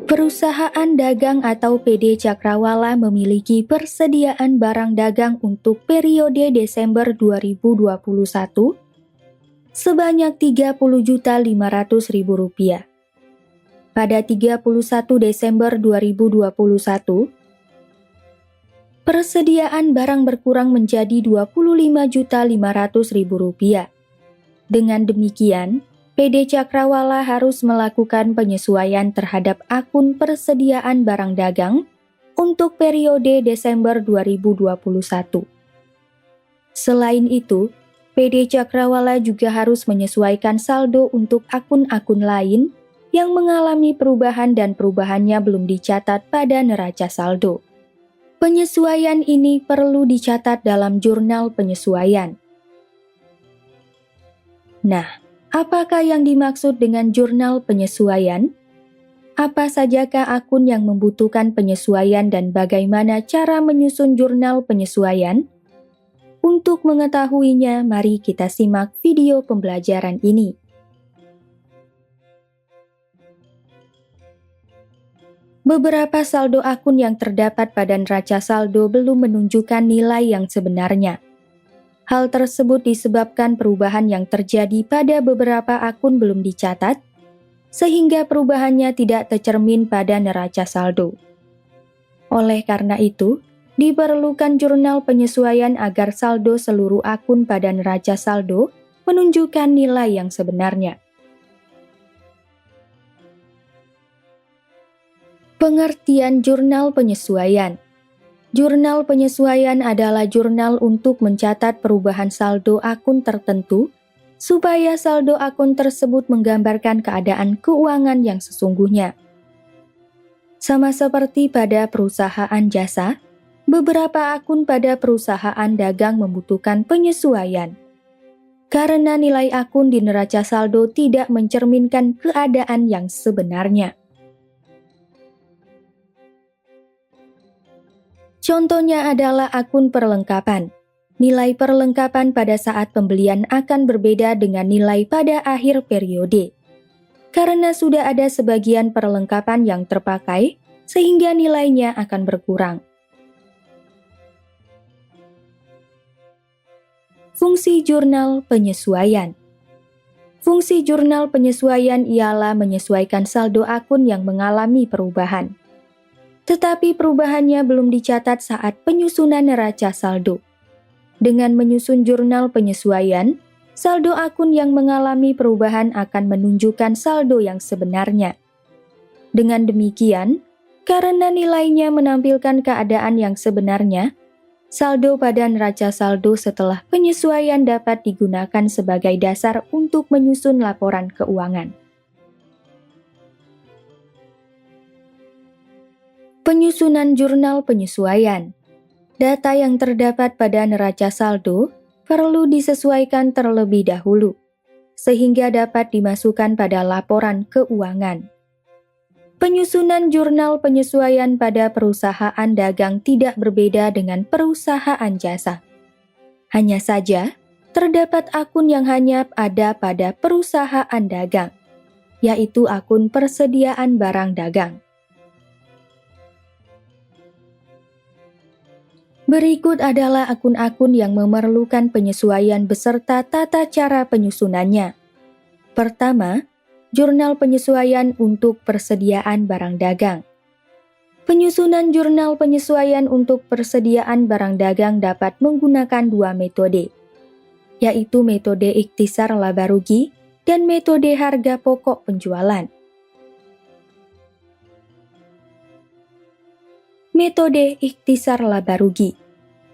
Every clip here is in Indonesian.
Perusahaan dagang atau PD Cakrawala memiliki persediaan barang dagang untuk periode Desember 2021 sebanyak Rp30.500.000. Pada 31 Desember 2021, persediaan barang berkurang menjadi Rp25.500.000. Dengan demikian, PD Cakrawala harus melakukan penyesuaian terhadap akun persediaan barang dagang untuk periode Desember 2021. Selain itu, PD Cakrawala juga harus menyesuaikan saldo untuk akun-akun lain yang mengalami perubahan dan perubahannya belum dicatat pada neraca saldo. Penyesuaian ini perlu dicatat dalam jurnal penyesuaian. Nah, apakah yang dimaksud dengan jurnal penyesuaian? Apa sajakah akun yang membutuhkan penyesuaian dan bagaimana cara menyusun jurnal penyesuaian? Untuk mengetahuinya, mari kita simak video pembelajaran ini. Beberapa saldo akun yang terdapat pada neraca saldo belum menunjukkan nilai yang sebenarnya. Hal tersebut disebabkan perubahan yang terjadi pada beberapa akun belum dicatat, sehingga perubahannya tidak tercermin pada neraca saldo. Oleh karena itu, diperlukan jurnal penyesuaian agar saldo seluruh akun pada neraca saldo menunjukkan nilai yang sebenarnya. Pengertian jurnal penyesuaian. Jurnal penyesuaian adalah jurnal untuk mencatat perubahan saldo akun tertentu, supaya saldo akun tersebut menggambarkan keadaan keuangan yang sesungguhnya. Sama seperti pada perusahaan jasa, beberapa akun pada perusahaan dagang membutuhkan penyesuaian. Karena nilai akun di neraca saldo tidak mencerminkan keadaan yang sebenarnya. Contohnya adalah akun perlengkapan. Nilai perlengkapan pada saat pembelian akan berbeda dengan nilai pada akhir periode. Karena sudah ada sebagian perlengkapan yang terpakai, sehingga nilainya akan berkurang. Fungsi jurnal penyesuaian. Fungsi jurnal penyesuaian ialah menyesuaikan saldo akun yang mengalami perubahan. Tetapi perubahannya belum dicatat saat penyusunan neraca saldo. Dengan menyusun jurnal penyesuaian, saldo akun yang mengalami perubahan akan menunjukkan saldo yang sebenarnya. Dengan demikian, karena nilainya menampilkan keadaan yang sebenarnya, saldo pada neraca saldo setelah penyesuaian dapat digunakan sebagai dasar untuk menyusun laporan keuangan. Penyusunan jurnal penyesuaian. Data yang terdapat pada neraca saldo perlu disesuaikan terlebih dahulu, sehingga dapat dimasukkan pada laporan keuangan. Penyusunan jurnal penyesuaian pada perusahaan dagang tidak berbeda dengan perusahaan jasa. Hanya saja, terdapat akun yang hanya ada pada perusahaan dagang, yaitu akun persediaan barang dagang. Berikut adalah akun-akun yang memerlukan penyesuaian beserta tata cara penyusunannya. Pertama, jurnal penyesuaian untuk persediaan barang dagang. Penyusunan jurnal penyesuaian untuk persediaan barang dagang dapat menggunakan dua metode, yaitu metode ikhtisar laba rugi dan metode harga pokok penjualan. Metode ikhtisar laba rugi.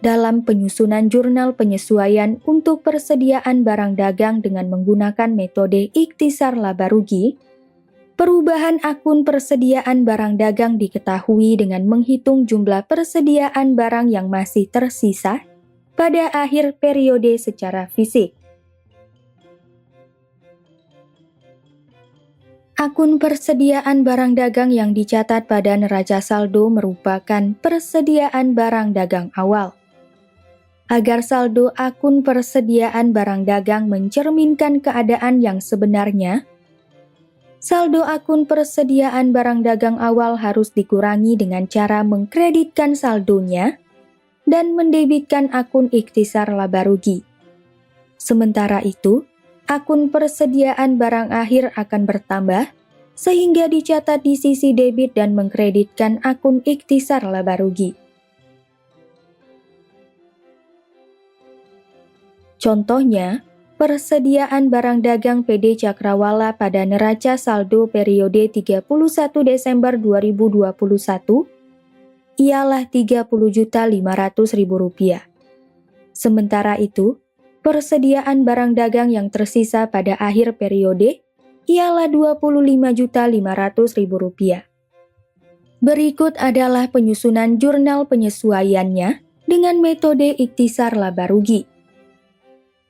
Dalam penyusunan jurnal penyesuaian untuk persediaan barang dagang dengan menggunakan metode ikhtisar laba rugi, perubahan akun persediaan barang dagang diketahui dengan menghitung jumlah persediaan barang yang masih tersisa pada akhir periode secara fisik. Akun persediaan barang dagang yang dicatat pada neraca saldo merupakan persediaan barang dagang awal. Agar saldo akun persediaan barang dagang mencerminkan keadaan yang sebenarnya, Saldo akun persediaan barang dagang awal harus dikurangi dengan cara mengkreditkan saldonya dan mendebitkan akun ikhtisar laba rugi. Sementara itu, akun persediaan barang akhir akan bertambah sehingga dicatat di sisi debit dan mengkreditkan akun ikhtisar laba rugi. Contohnya, persediaan barang dagang PD Cakrawala pada neraca saldo periode 31 Desember 2021 ialah Rp30.500.000. Sementara itu, persediaan barang dagang yang tersisa pada akhir periode ialah Rp25.500.000. Berikut adalah penyusunan jurnal penyesuaiannya dengan metode ikhtisar laba rugi.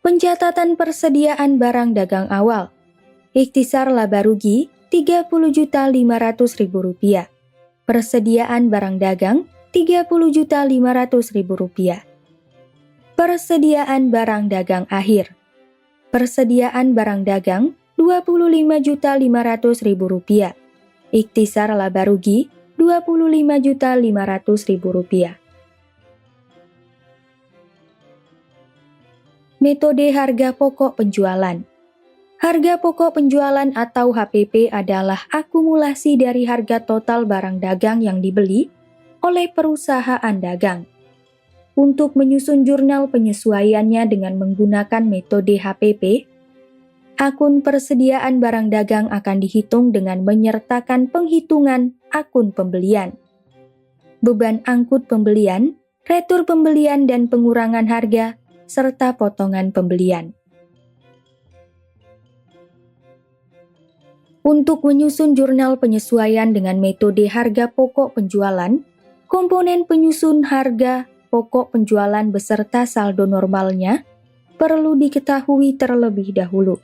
Pencatatan persediaan barang dagang awal. Ikhtisar laba rugi Rp30.500.000. Persediaan barang dagang Rp30.500.000. Persediaan barang dagang akhir. Persediaan barang dagang Rp25.500.000. Ikhtisar laba rugi Rp25.500.000. Metode harga pokok penjualan. Harga pokok penjualan atau HPP adalah akumulasi dari harga total barang dagang yang dibeli oleh perusahaan dagang. Untuk menyusun jurnal penyesuaiannya dengan menggunakan metode HPP, akun persediaan barang dagang akan dihitung dengan menyertakan penghitungan akun pembelian, beban angkut pembelian, retur pembelian dan pengurangan harga, serta potongan pembelian. Untuk menyusun jurnal penyesuaian dengan metode harga pokok penjualan, komponen penyusun harga pokok penjualan beserta saldo normalnya perlu diketahui terlebih dahulu.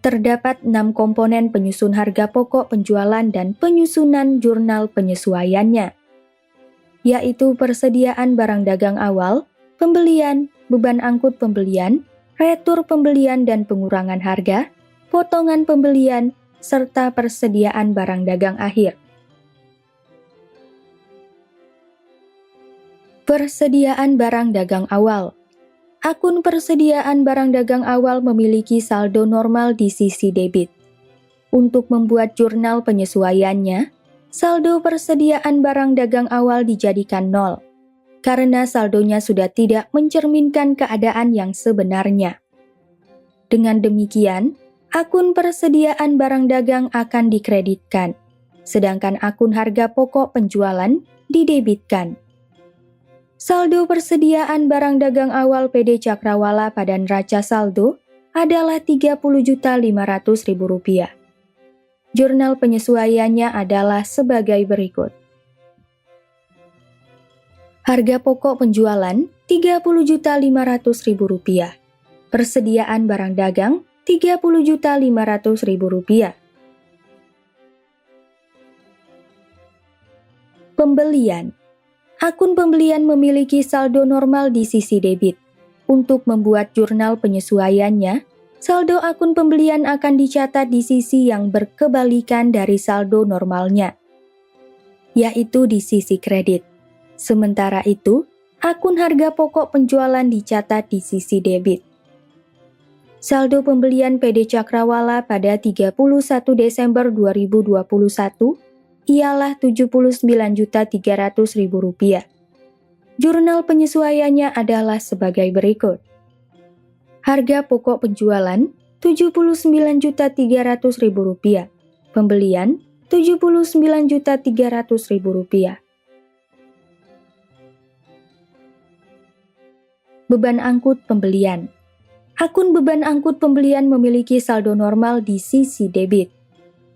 Terdapat 6 komponen penyusun harga pokok penjualan dan penyusunan jurnal penyesuaiannya, yaitu persediaan barang dagang awal, pembelian, beban angkut pembelian, retur pembelian dan pengurangan harga, potongan pembelian, serta persediaan barang dagang akhir. Persediaan barang dagang awal. Akun persediaan barang dagang awal memiliki saldo normal di sisi debit. Untuk membuat jurnal penyesuaiannya, saldo persediaan barang dagang awal dijadikan 0. Karena saldonya sudah tidak mencerminkan keadaan yang sebenarnya. Dengan demikian, akun persediaan barang dagang akan dikreditkan, sedangkan akun harga pokok penjualan didebitkan. Saldo persediaan barang dagang awal PD Cakrawala pada neraca saldo adalah Rp30.500.000. Jurnal penyesuaiannya adalah sebagai berikut. Harga pokok penjualan Rp30.500.000. Persediaan barang dagang Rp30.500.000. Pembelian. Akun pembelian memiliki saldo normal di sisi debit. Untuk membuat jurnal penyesuaiannya, saldo akun pembelian akan dicatat di sisi yang berkebalikan dari saldo normalnya, yaitu di sisi kredit. Sementara itu, akun harga pokok penjualan dicatat di sisi debit. Saldo pembelian PD Cakrawala pada 31 Desember 2021 ialah Rp79.300.000. Jurnal penyesuaiannya adalah sebagai berikut. Harga pokok penjualan Rp79.300.000. Pembelian Rp79.300.000. Beban angkut pembelian. Akun beban angkut pembelian memiliki saldo normal di sisi debit.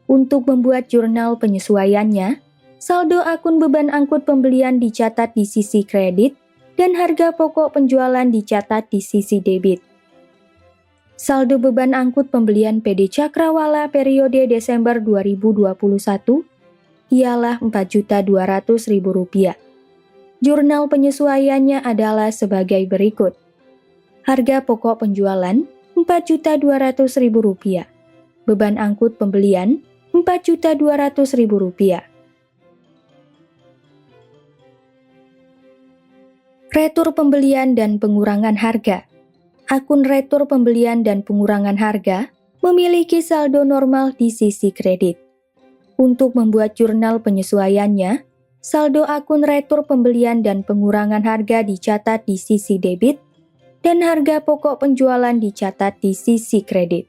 Untuk membuat jurnal penyesuaiannya, saldo akun beban angkut pembelian dicatat di sisi kredit dan harga pokok penjualan dicatat di sisi debit. Saldo beban angkut pembelian PD Cakrawala periode Desember 2021 ialah Rp4.200.000. Jurnal penyesuaiannya adalah sebagai berikut. Harga pokok penjualan Rp4.200.000. Beban angkut pembelian Rp4.200.000. Retur pembelian dan pengurangan harga. Akun retur pembelian dan pengurangan harga memiliki saldo normal di sisi kredit. Untuk membuat jurnal penyesuaiannya, saldo akun retur pembelian dan pengurangan harga dicatat di sisi debit dan harga pokok penjualan dicatat di sisi kredit.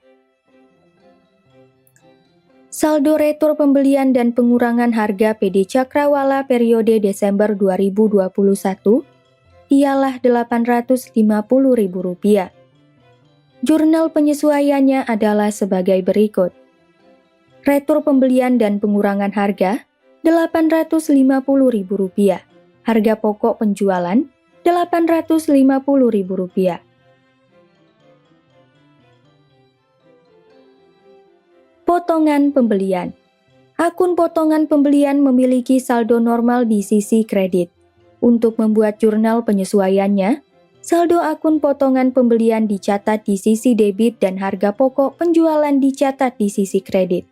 Saldo retur pembelian dan pengurangan harga PD Cakrawala periode Desember 2021 ialah Rp850.000. Jurnal penyesuaiannya adalah sebagai berikut. Retur pembelian dan pengurangan harga Rp850.000. Harga pokok penjualan Rp850.000. Potongan pembelian. Akun potongan pembelian memiliki saldo normal di sisi kredit. Untuk membuat jurnal penyesuaiannya, saldo akun potongan pembelian dicatat di sisi debit dan harga pokok penjualan dicatat di sisi kredit.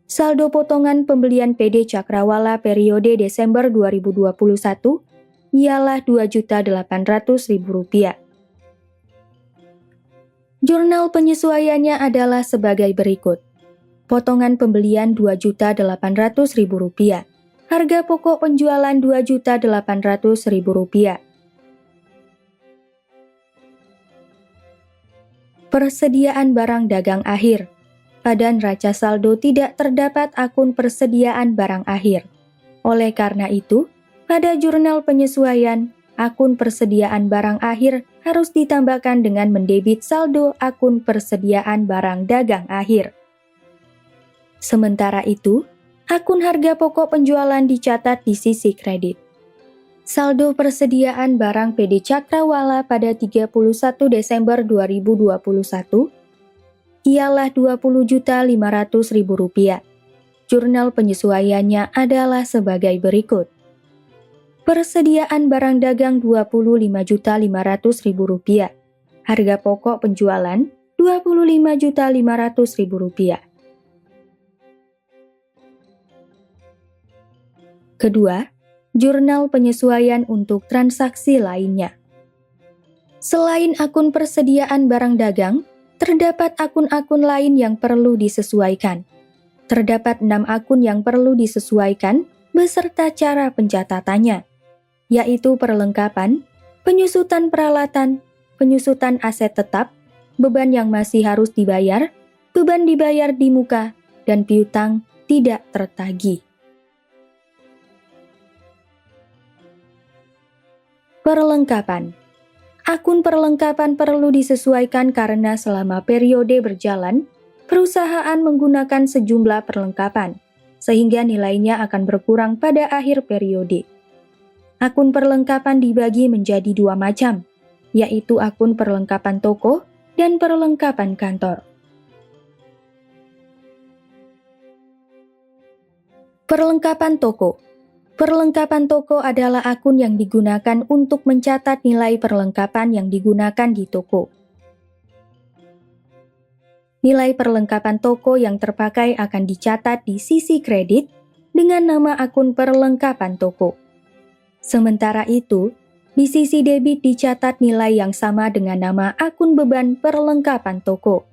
Saldo potongan pembelian PD Cakrawala periode Desember 2021 ialah Rp2.800.000. Jurnal penyesuaiannya adalah sebagai berikut. Potongan pembelian Rp2.800.000. Harga pokok penjualan Rp2.800.000. Persediaan barang dagang akhir. Pada neraca saldo tidak terdapat akun persediaan barang akhir. Oleh karena itu, pada jurnal penyesuaian, akun persediaan barang akhir harus ditambahkan dengan mendebit saldo akun persediaan barang dagang akhir. Sementara itu, akun harga pokok penjualan dicatat di sisi kredit. Saldo persediaan barang PD Cakrawala pada 31 Desember 2021 ialah Rp20.500.000. Jurnal penyesuaiannya adalah sebagai berikut. Persediaan barang dagang Rp25.500.000. Harga pokok penjualan Rp25.500.000. Kedua, jurnal penyesuaian untuk transaksi lainnya. Selain akun persediaan barang dagang, terdapat akun-akun lain yang perlu disesuaikan. Terdapat 6 akun yang perlu disesuaikan beserta cara pencatatannya, yaitu perlengkapan, penyusutan peralatan, penyusutan aset tetap, beban yang masih harus dibayar, beban dibayar di muka, dan piutang tidak tertagih. Perlengkapan. Akun perlengkapan perlu disesuaikan karena selama periode berjalan, perusahaan menggunakan sejumlah perlengkapan, sehingga nilainya akan berkurang pada akhir periode. Akun perlengkapan dibagi menjadi 2 macam, yaitu akun perlengkapan toko dan perlengkapan kantor. Perlengkapan toko. Perlengkapan toko adalah akun yang digunakan untuk mencatat nilai perlengkapan yang digunakan di toko. Nilai perlengkapan toko yang terpakai akan dicatat di sisi kredit dengan nama akun perlengkapan toko. Sementara itu, di sisi debit dicatat nilai yang sama dengan nama akun beban perlengkapan toko.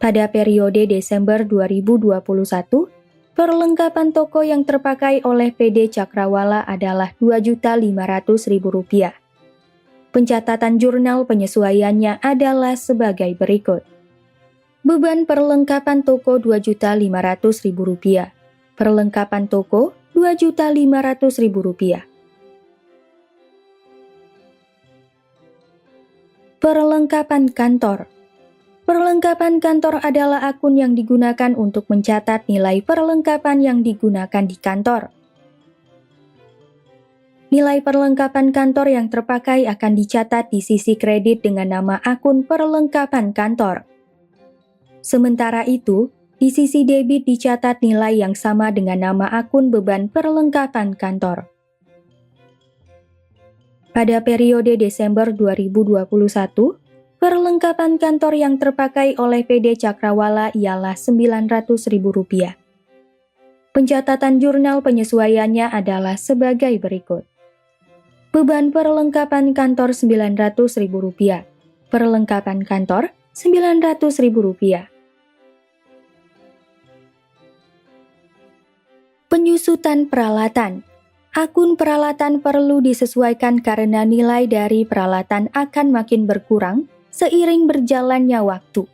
Pada periode Desember 2021, perlengkapan toko yang terpakai oleh PD Cakrawala adalah Rp2.500.000. Pencatatan jurnal penyesuaiannya adalah sebagai berikut. Beban perlengkapan toko Rp2.500.000. Perlengkapan toko Rp2.500.000. Perlengkapan kantor. Perlengkapan kantor adalah akun yang digunakan untuk mencatat nilai perlengkapan yang digunakan di kantor. Nilai perlengkapan kantor yang terpakai akan dicatat di sisi kredit dengan nama akun perlengkapan kantor. Sementara itu, di sisi debit dicatat nilai yang sama dengan nama akun beban perlengkapan kantor. Pada periode Desember 2021, Perlengkapan kantor yang terpakai oleh PD Cakrawala ialah Rp900.000. Pencatatan jurnal penyesuaiannya adalah sebagai berikut. Beban perlengkapan kantor Rp900.000. Perlengkapan kantor Rp900.000. Penyusutan peralatan. Akun peralatan perlu disesuaikan karena nilai dari peralatan akan makin berkurang seiring berjalannya waktu.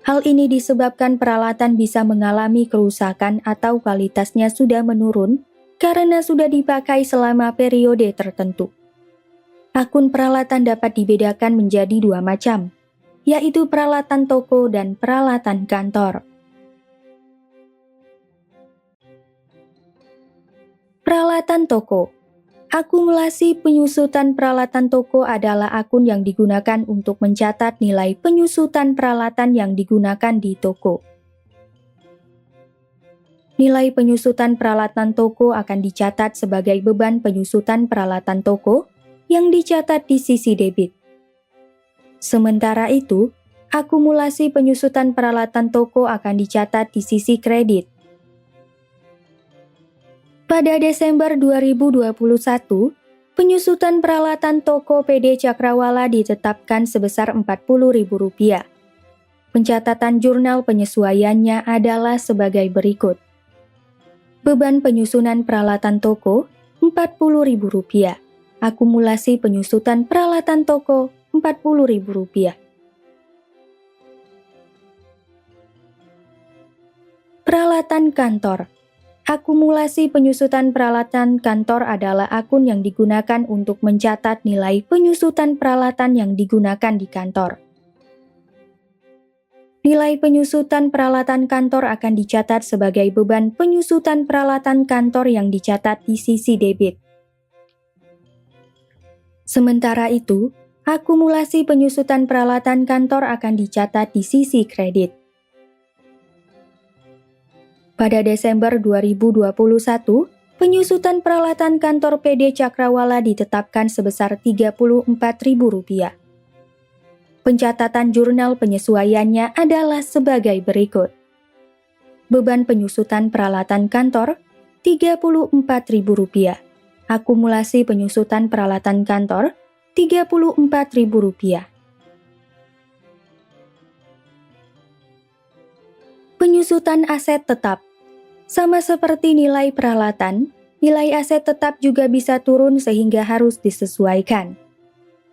Hal ini disebabkan peralatan bisa mengalami kerusakan atau kualitasnya sudah menurun karena sudah dipakai selama periode tertentu. Akun peralatan dapat dibedakan menjadi dua macam, yaitu peralatan toko dan peralatan kantor. Peralatan toko. Akumulasi penyusutan peralatan toko adalah akun yang digunakan untuk mencatat nilai penyusutan peralatan yang digunakan di toko. Nilai penyusutan peralatan toko akan dicatat sebagai beban penyusutan peralatan toko yang dicatat di sisi debit. Sementara itu, akumulasi penyusutan peralatan toko akan dicatat di sisi kredit. Pada Desember 2021, penyusutan peralatan toko PD Cakrawala ditetapkan sebesar Rp40.000. Pencatatan jurnal penyesuaiannya adalah sebagai berikut. Beban penyusunan peralatan toko Rp40.000. Akumulasi penyusutan peralatan toko Rp40.000. Peralatan kantor. Akumulasi penyusutan peralatan kantor adalah akun yang digunakan untuk mencatat nilai penyusutan peralatan yang digunakan di kantor. Nilai penyusutan peralatan kantor akan dicatat sebagai beban penyusutan peralatan kantor yang dicatat di sisi debit. Sementara itu, akumulasi penyusutan peralatan kantor akan dicatat di sisi kredit. Pada Desember 2021, penyusutan peralatan kantor PD Cakrawala ditetapkan sebesar Rp34.000. Pencatatan jurnal penyesuaiannya adalah sebagai berikut. Beban penyusutan peralatan kantor Rp34.000. Akumulasi penyusutan peralatan kantor Rp34.000. Penyusutan aset tetap. Sama seperti nilai peralatan, nilai aset tetap juga bisa turun sehingga harus disesuaikan.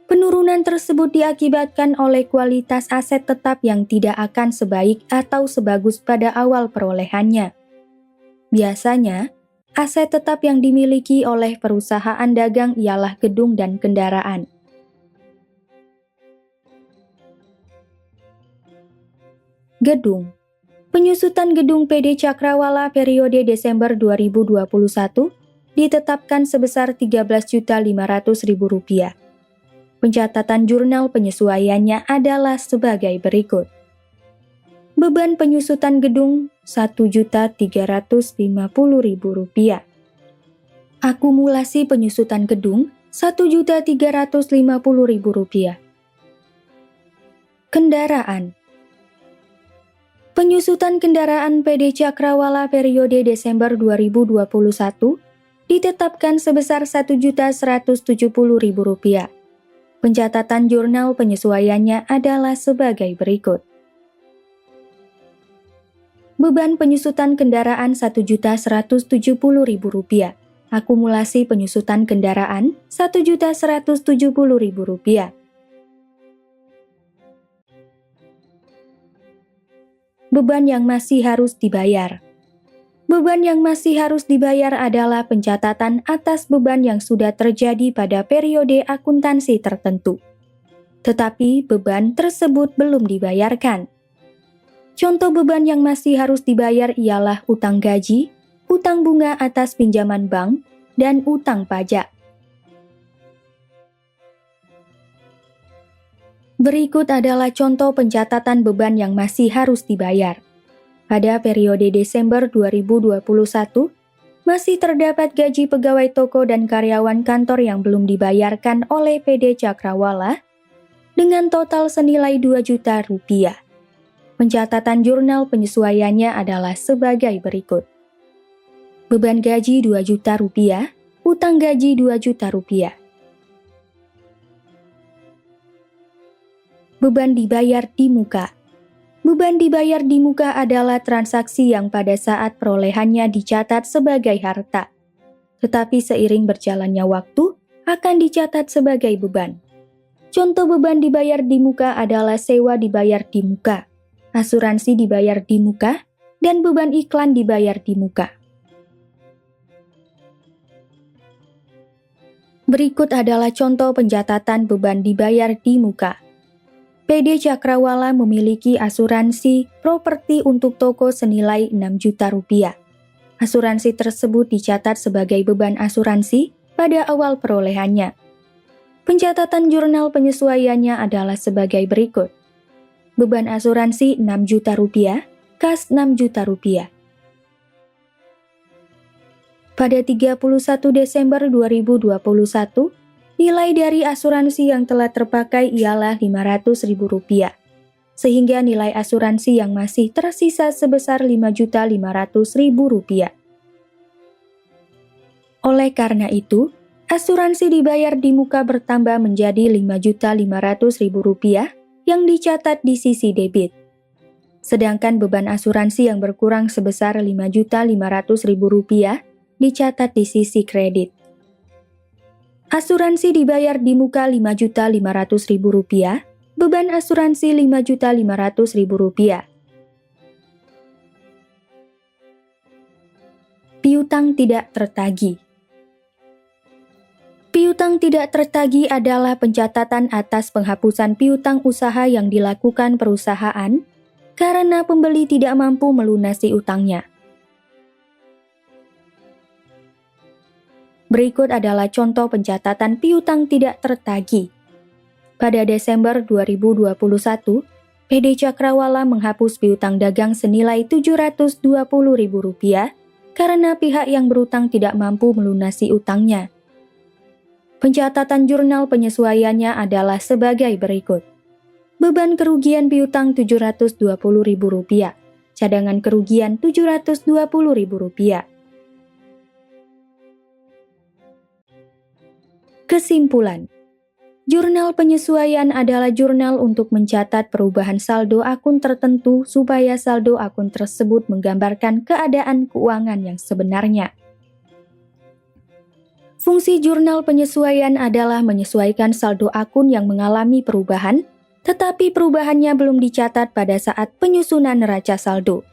Penurunan tersebut diakibatkan oleh kualitas aset tetap yang tidak akan sebaik atau sebagus pada awal perolehannya. Biasanya, aset tetap yang dimiliki oleh perusahaan dagang ialah gedung dan kendaraan. Gedung. Penyusutan gedung PD Cakrawala periode Desember 2021 ditetapkan sebesar Rp13.500.000. Pencatatan jurnal penyesuaiannya adalah sebagai berikut. Beban penyusutan gedung Rp1.350.000. Akumulasi penyusutan gedung Rp1.350.000. Kendaraan. Penyusutan kendaraan PD Cakrawala periode Desember 2021 ditetapkan sebesar Rp1.170.000. Pencatatan jurnal penyesuaiannya adalah sebagai berikut. Beban penyusutan kendaraan Rp1.170.000. Akumulasi penyusutan kendaraan Rp1.170.000. Beban yang masih harus dibayar. Beban yang masih harus dibayar adalah pencatatan atas beban yang sudah terjadi pada periode akuntansi tertentu. Tetapi beban tersebut belum dibayarkan. Contoh beban yang masih harus dibayar ialah utang gaji, utang bunga atas pinjaman bank, dan utang pajak. Berikut adalah contoh pencatatan beban yang masih harus dibayar. Pada periode Desember 2021, masih terdapat gaji pegawai toko dan karyawan kantor yang belum dibayarkan oleh PD Cakrawala, dengan total senilai 2 juta rupiah. Pencatatan jurnal penyesuaiannya adalah sebagai berikut. Beban gaji 2 juta rupiah, utang gaji 2 juta rupiah. Beban dibayar di muka. Beban dibayar di muka adalah transaksi yang pada saat perolehannya dicatat sebagai harta, tetapi seiring berjalannya waktu akan dicatat sebagai beban. Contoh beban dibayar di muka adalah sewa dibayar di muka, asuransi dibayar di muka, dan beban iklan dibayar di muka. Berikut adalah contoh pencatatan beban dibayar di muka. PD Cakrawala memiliki asuransi properti untuk toko senilai 6 juta rupiah. Asuransi tersebut dicatat sebagai beban asuransi pada awal perolehannya. Pencatatan jurnal penyesuaiannya adalah sebagai berikut. Beban asuransi 6 juta rupiah, kas 6 juta rupiah. Pada 31 Desember 2021, nilai dari asuransi yang telah terpakai ialah Rp500.000, sehingga nilai asuransi yang masih tersisa sebesar Rp5.500.000. Oleh karena itu, asuransi dibayar di muka bertambah menjadi Rp5.500.000 yang dicatat di sisi debit. Sedangkan beban asuransi yang berkurang sebesar Rp5.500.000 dicatat di sisi kredit. Asuransi dibayar di muka Rp5.500.000, beban asuransi Rp5.500.000. Piutang tidak tertagih. Piutang tidak tertagih adalah pencatatan atas penghapusan piutang usaha yang dilakukan perusahaan karena pembeli tidak mampu melunasi utangnya. Berikut adalah contoh pencatatan piutang tidak tertagih. Pada Desember 2021, PD Cakrawala menghapus piutang dagang senilai Rp720.000 karena pihak yang berutang tidak mampu melunasi utangnya. Pencatatan jurnal penyesuaiannya adalah sebagai berikut. Beban kerugian piutang Rp720.000, cadangan kerugian Rp720.000. Kesimpulan, jurnal penyesuaian adalah jurnal untuk mencatat perubahan saldo akun tertentu supaya saldo akun tersebut menggambarkan keadaan keuangan yang sebenarnya. Fungsi jurnal penyesuaian adalah menyesuaikan saldo akun yang mengalami perubahan, tetapi perubahannya belum dicatat pada saat penyusunan neraca saldo.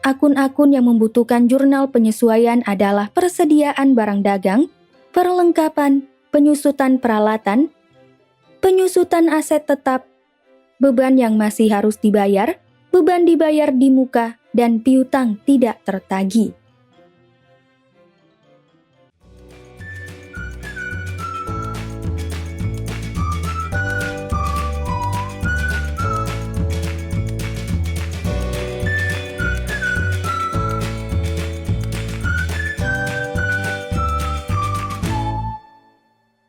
Akun-akun yang membutuhkan jurnal penyesuaian adalah persediaan barang dagang, perlengkapan, penyusutan peralatan, penyusutan aset tetap, beban yang masih harus dibayar, beban dibayar di muka, dan piutang tidak tertagih.